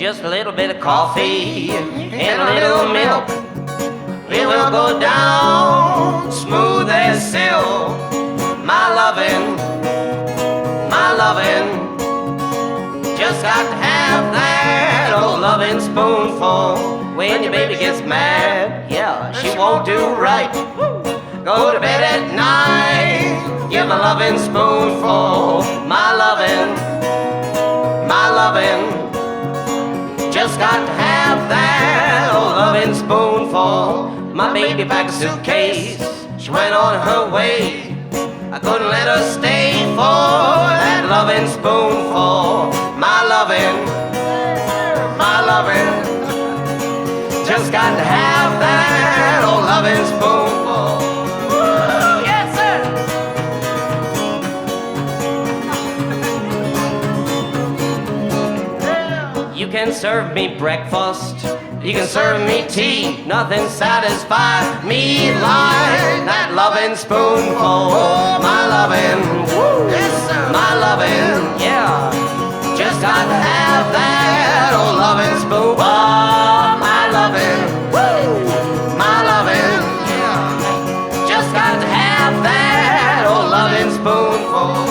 Just a little bit of coffee and a little milk. It will go down smooth as silk. My lovin', just got to have that old lovin' spoonful. When your baby gets mad, yeah, she won't do right. Go to bed at night, give a lovin' spoonful. My lovin', just got to have that old lovin' spoonful. My baby packed a suitcase, she went on her way. I couldn't let her stay for that lovin' spoonful. My lovin', just got to have that old lovin' spoonful. Woo, yes, sir. You can serve me breakfast, you can serve me tea. Nothing satisfies me like that lovin' spoonful. My lovin', yes, sir. My lovin', yeah. Just got to have that old lovin' spoonful. My lovin', yeah. Just got to have that old lovin' spoonful.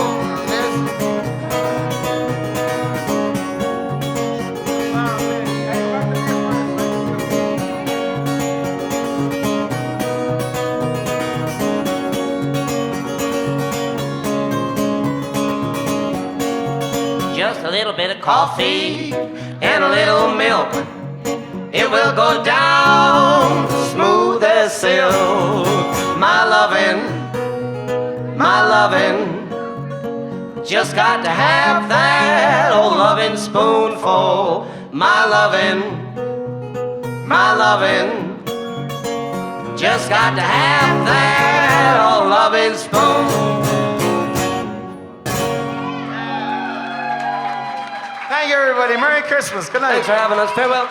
Just a little bit of coffee and a little milk. It will go down smooth as silk. My lovin', just got to have that old lovin' spoonful. My lovin', just got to have that old lovin' spoonful. Thank you, everybody. Merry Christmas. Good night. Thanks for having us. Farewell.